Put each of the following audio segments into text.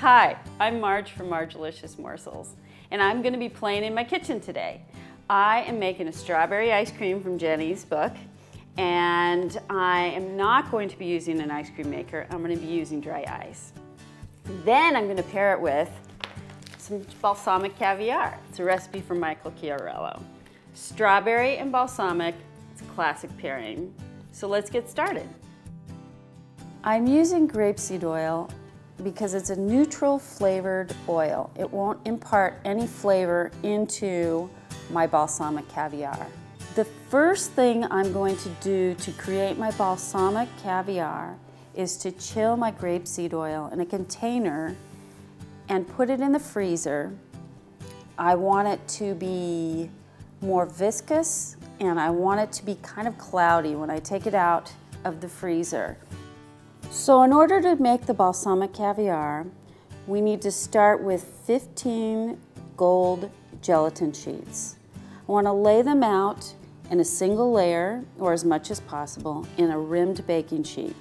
Hi, I'm Marge from Marge-alicious Morsels, and I'm going to be playing in my kitchen today. I am making a strawberry ice cream from Jeni's book, and I am not going to be using an ice cream maker. I'm going to be using dry ice. Then I'm going to pair it with some balsamic caviar. It's a recipe from Michael Chiarello. Strawberry and balsamic, it's a classic pairing. So let's get started. I'm using grapeseed oil because it's a neutral flavored oil. It won't impart any flavor into my balsamic caviar. The first thing I'm going to do to create my balsamic caviar is to chill my grapeseed oil in a container and put it in the freezer. I want it to be more viscous and I want it to be kind of cloudy when I take it out of the freezer. So in order to make the balsamic caviar, we need to start with 15 gold gelatin sheets. I want to lay them out in a single layer, or as much as possible, in a rimmed baking sheet.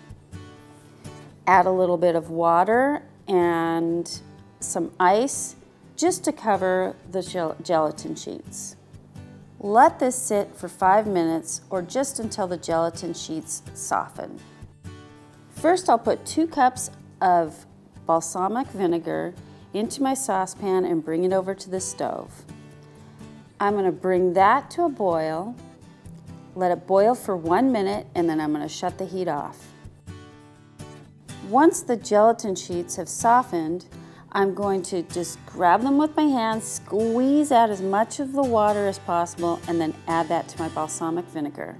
Add a little bit of water and some ice just to cover the gelatin sheets. Let this sit for 5 minutes or just until the gelatin sheets soften. First, I'll put 2 cups of balsamic vinegar into my saucepan and bring it over to the stove. I'm going to bring that to a boil, let it boil for 1 minute, and then I'm going to shut the heat off. Once the gelatin sheets have softened, I'm going to just grab them with my hands, squeeze out as much of the water as possible, and then add that to my balsamic vinegar.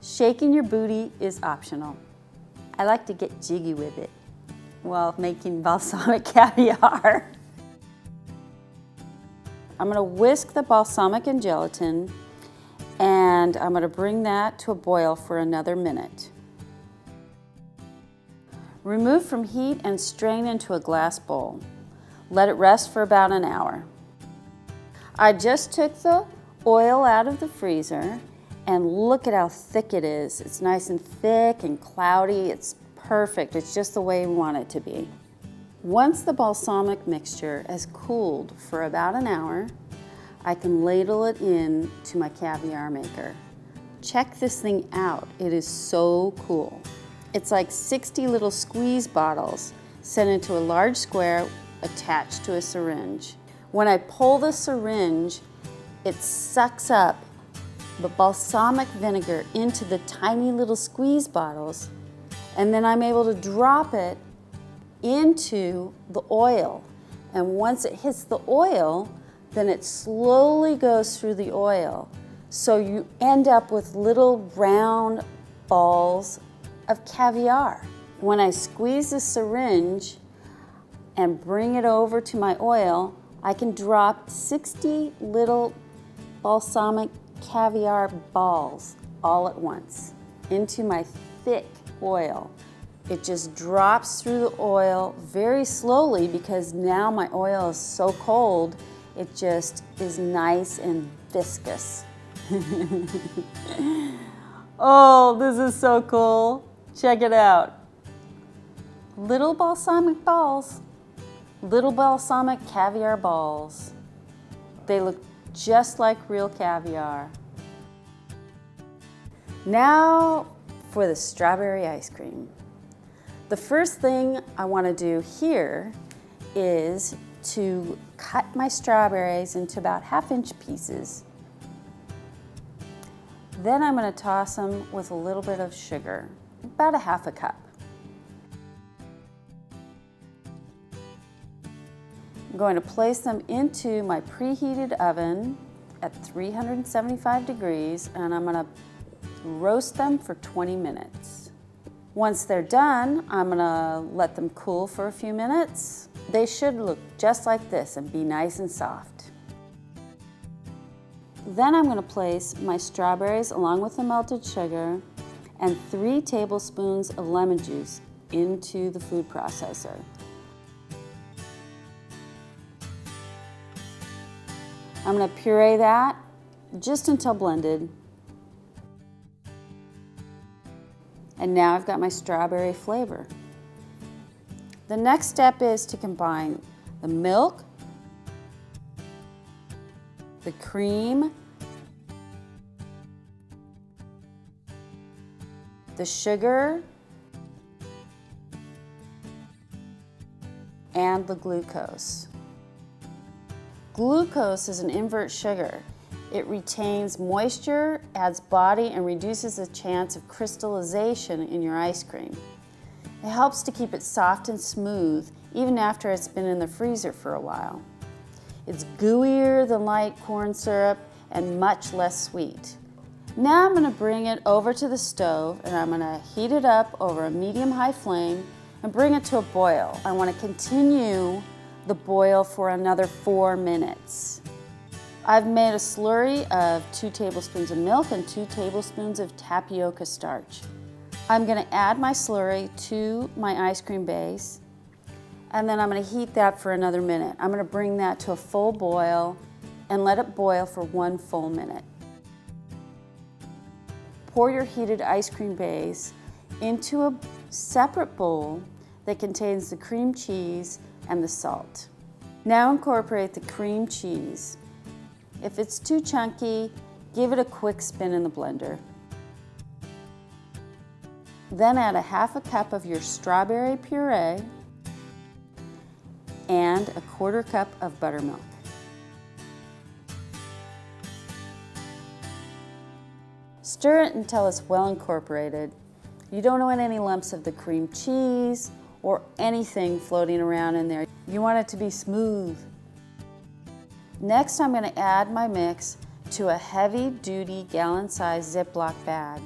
Shaking your booty is optional. I like to get jiggy with it while making balsamic caviar. I'm going to whisk the balsamic and gelatin, and I'm going to bring that to a boil for another minute. Remove from heat and strain into a glass bowl. Let it rest for about an hour. I just took the oil out of the freezer, and look at how thick it is. It's nice and thick and cloudy. It's perfect. It's just the way we want it to be. Once the balsamic mixture has cooled for about an hour, I can ladle it in to my caviar maker. Check this thing out. It is so cool. It's like 60 little squeeze bottles set into a large square attached to a syringe. When I pull the syringe, it sucks up the balsamic vinegar into the tiny little squeeze bottles, and then I'm able to drop it into the oil. And once it hits the oil, then it slowly goes through the oil. So you end up with little round balls of caviar. When I squeeze the syringe and bring it over to my oil, I can drop 60 little balsamic caviar balls all at once into my thick oil. It just drops through the oil very slowly because now my oil is so cold, it just is nice and viscous. Oh, this is so cool. Check it out. Little balsamic balls, little balsamic caviar balls. They look just like real caviar. Now for the strawberry ice cream. The first thing I want to do here is to cut my strawberries into about 1/2-inch pieces. Then I'm going to toss them with a little bit of sugar, about 1/2 cup. I'm going to place them into my preheated oven at 375 degrees, and I'm going to roast them for 20 minutes. Once they're done, I'm going to let them cool for a few minutes. They should look just like this and be nice and soft. Then I'm going to place my strawberries along with the melted sugar and 3 tablespoons of lemon juice into the food processor. I'm going to puree that just until blended. And now I've got my strawberry flavor. The next step is to combine the milk, the cream, the sugar, and the glucose. Glucose is an invert sugar. It retains moisture, adds body, and reduces the chance of crystallization in your ice cream. It helps to keep it soft and smooth even after it's been in the freezer for a while. It's gooier than light corn syrup and much less sweet. Now I'm going to bring it over to the stove and I'm going to heat it up over a medium-high flame and bring it to a boil. I want to continue the boil for another 4 minutes. I've made a slurry of 2 tablespoons of milk and 2 tablespoons of tapioca starch. I'm going to add my slurry to my ice cream base, and then I'm going to heat that for another minute. I'm going to bring that to a full boil and let it boil for 1 full minute. Pour your heated ice cream base into a separate bowl that contains the cream cheese and the salt. Now incorporate the cream cheese. If it's too chunky, give it a quick spin in the blender. Then add a ½ cup of your strawberry puree and a ¼ cup of buttermilk. Stir it until it's well incorporated. You don't want any lumps of the cream cheese or anything floating around in there. You want it to be smooth. Next, I'm going to add my mix to a heavy-duty gallon-sized Ziploc bag.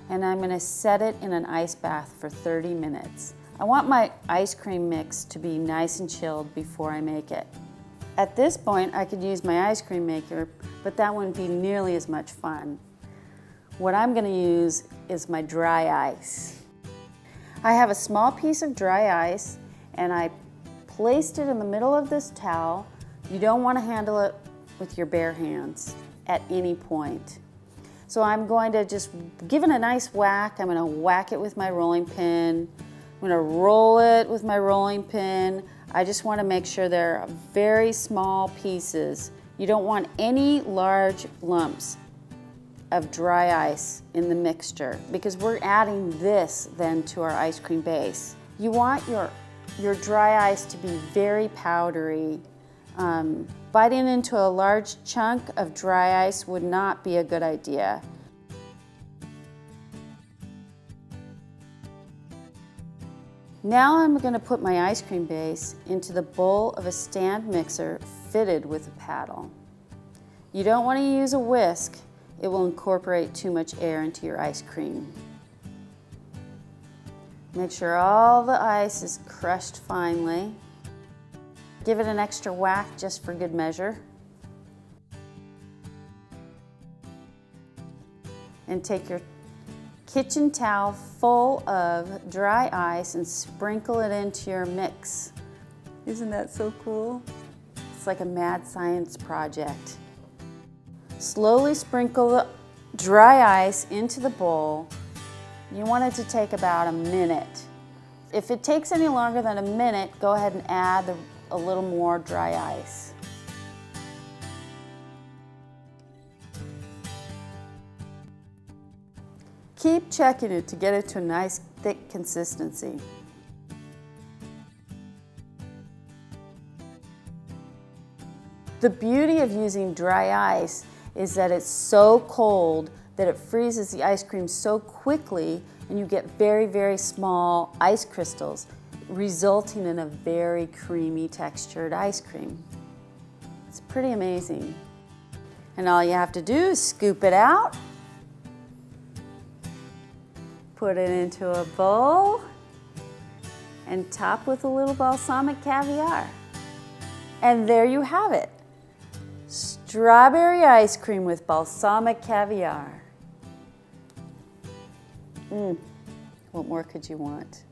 And I'm going to set it in an ice bath for 30 minutes. I want my ice cream mix to be nice and chilled before I make it. At this point, I could use my ice cream maker, but that wouldn't be nearly as much fun. What I'm going to use is my dry ice. I have a small piece of dry ice and I placed it in the middle of this towel. You don't want to handle it with your bare hands at any point. So I'm going to just give it a nice whack. I'm going to whack it with my rolling pin. I'm going to roll it with my rolling pin. I just want to make sure they're very small pieces. You don't want any large lumps of dry ice in the mixture because we're adding this then to our ice cream base. You want your dry ice to be very powdery. Biting into a large chunk of dry ice would not be a good idea. Now I'm going to put my ice cream base into the bowl of a stand mixer fitted with a paddle. You don't want to use a whisk. It will incorporate too much air into your ice cream. Make sure all the ice is crushed finely. Give it an extra whack just for good measure. And take your kitchen towel full of dry ice and sprinkle it into your mix. Isn't that so cool? It's like a mad science project. Slowly sprinkle the dry ice into the bowl. You want it to take about a minute. If it takes any longer than a minute, go ahead and add a little more dry ice. Keep checking it to get it to a nice thick consistency. The beauty of using dry ice is that it's so cold that it freezes the ice cream so quickly and you get very, very small ice crystals, resulting in a very creamy textured ice cream. It's pretty amazing. And all you have to do is scoop it out, put it into a bowl, and top with a little balsamic caviar. And there you have it. Strawberry ice cream with balsamic caviar. What more could you want?